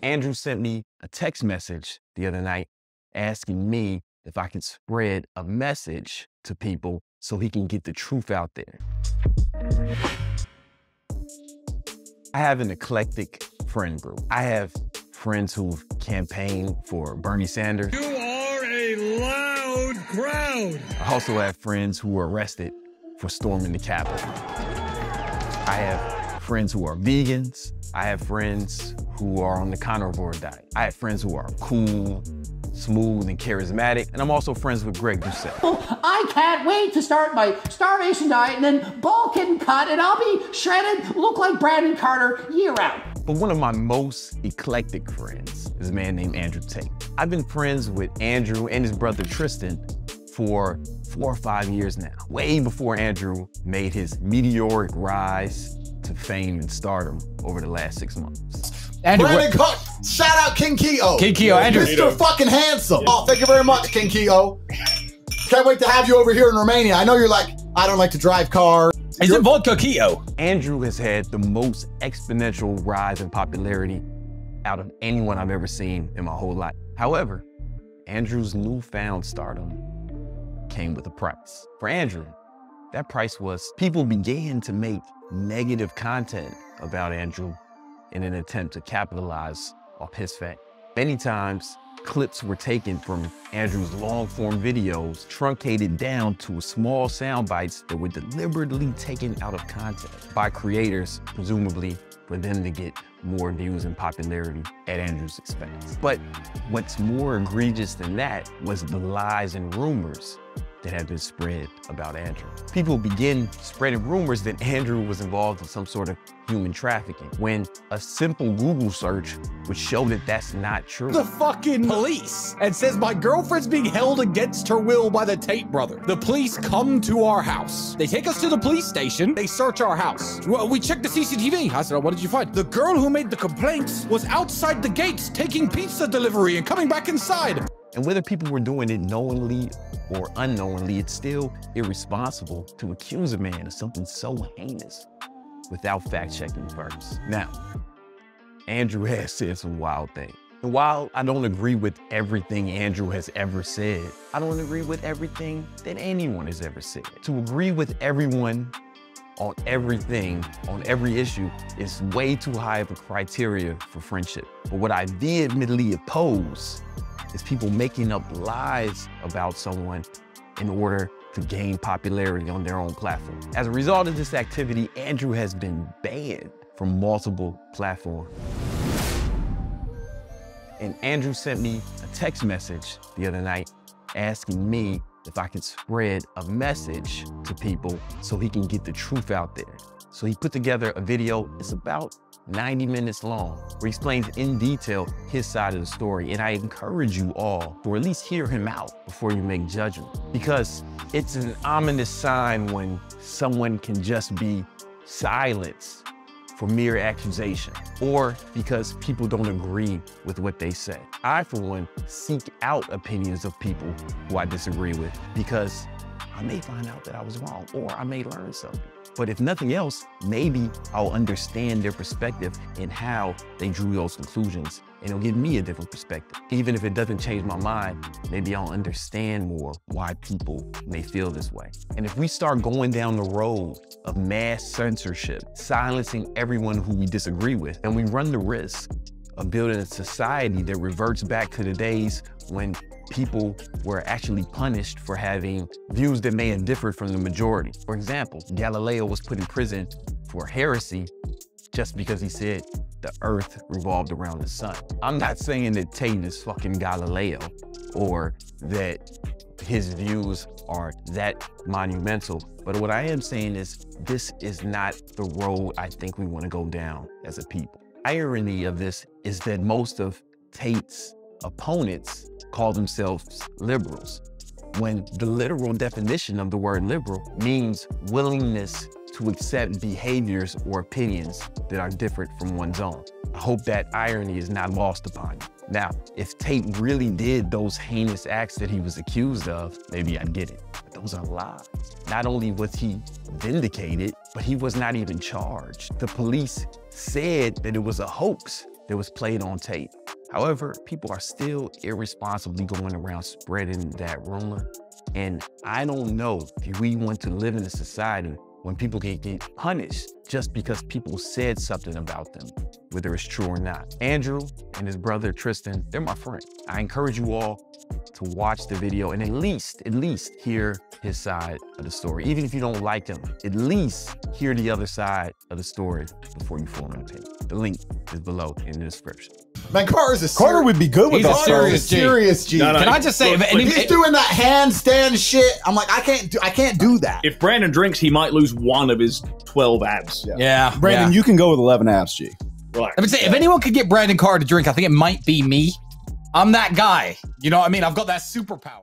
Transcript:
Andrew sent me a text message the other night asking me if I can spread a message to people so he can get the truth out there. I have an eclectic friend group. I have friends who've campaigned for Bernie Sanders. You are a loud crowd. I also have friends who were arrested for storming the Capitol. I have friends who are vegans. I have friends who are on the carnivore diet. I have friends who are cool, smooth, and charismatic. And I'm also friends with Greg Doucette. I can't wait to start my starvation diet and then bulk and cut and I'll be shredded, look like Brandon Carter year round. But one of my most eclectic friends is a man named Andrew Tate. I've been friends with Andrew and his brother Tristan for 4 or 5 years now, way before Andrew made his meteoric rise to fame and stardom over the last 6 months. Andrew, Brandon Cook, shout out King Keo. King Keo, Andrew. Mr. fucking handsome. Oh, thank you very much, King Keo. Can't wait to have you over here in Romania. I know you're like, I don't like to drive cars. Is it vodka Keo? Andrew has had the most exponential rise in popularity out of anyone I've ever seen in my whole life. However, Andrew's newfound stardom came with a price. For Andrew, that price was people began to make negative content about Andrew in an attempt to capitalize off his fame. Many times, clips were taken from Andrew's long-form videos, truncated down to small sound bites that were deliberately taken out of context by creators, presumably for them to get more views and popularity at Andrew's expense. But what's more egregious than that was the lies and rumors that had been spread about Andrew. People began spreading rumors that Andrew was involved in some sort of human trafficking, when a simple Google search would show that that's not true. The fucking police and says my girlfriend's being held against her will by the Tate brother. The police come to our house. They take us to the police station. They search our house. Well, we checked the CCTV. I said, oh, what did you find? The girl who made the complaints was outside the gates taking pizza delivery and coming back inside. And whether people were doing it knowingly or unknowingly, it's still irresponsible to accuse a man of something so heinous without fact-checking first. Now, Andrew has said some wild things. And while I don't agree with everything Andrew has ever said, I don't agree with everything that anyone has ever said. To agree with everyone on everything, on every issue, is way too high of a criteria for friendship. But what I vehemently oppose is people making up lies about someone in order to gain popularity on their own platform. As a result of this activity, Andrew has been banned from multiple platforms. And Andrew sent me a text message the other night asking me if I can spread a message to people so he can get the truth out there. So he put together a video. It's about 90 minutes long, where he explains in detail his side of the story. And I encourage you all to at least hear him out before you make judgment, because it's an ominous sign when someone can just be silenced for mere accusation, or because people don't agree with what they say. I, for one, seek out opinions of people who I disagree with, because I may find out that I was wrong, or I may learn something. But if nothing else, maybe I'll understand their perspective and how they drew those conclusions, and it'll give me a different perspective. Even if it doesn't change my mind, maybe I'll understand more why people may feel this way. And if we start going down the road of mass censorship, silencing everyone who we disagree with, and we run the risk of building a society that reverts back to the days when people were actually punished for having views that may have differed from the majority. For example, Galileo was put in prison for heresy just because he said the earth revolved around the sun. I'm not saying that Tate is fucking Galileo or that his views are that monumental, but what I am saying is this is not the road I think we want to go down as a people. Irony of this is that most of Tate's opponents call themselves liberals, when the literal definition of the word liberal means willingness to accept behaviors or opinions that are different from one's own. I hope that irony is not lost upon you. Now, if Tate really did those heinous acts that he was accused of, maybe I'd get it. But those are lies. Not only was he vindicated, but he was not even charged. The police said that it was a hoax, that was played on Tate. However, people are still irresponsibly going around spreading that rumor. And I don't know if we want to live in a society when people can get punished just because people said something about them, whether it's true or not. Andrew and his brother Tristan, they're my friend. I encourage you all to watch the video and at least hear his side of the story. Even if you don't like him, at least hear the other side of the story before you form an opinion. The link is below in the description. Man, Carter's Carter would be good with us. Serious G. No, Can no, I just say, he's doing that handstand shit. I'm like, I can't do that. If Brandon drinks, he might lose one of his 12 abs. Yeah. Brandon, you can go with 11 abs, G. Right. I would say, if anyone could get Brandon Carter to drink, I think it might be me. I'm that guy. You know what I mean? I've got that superpower.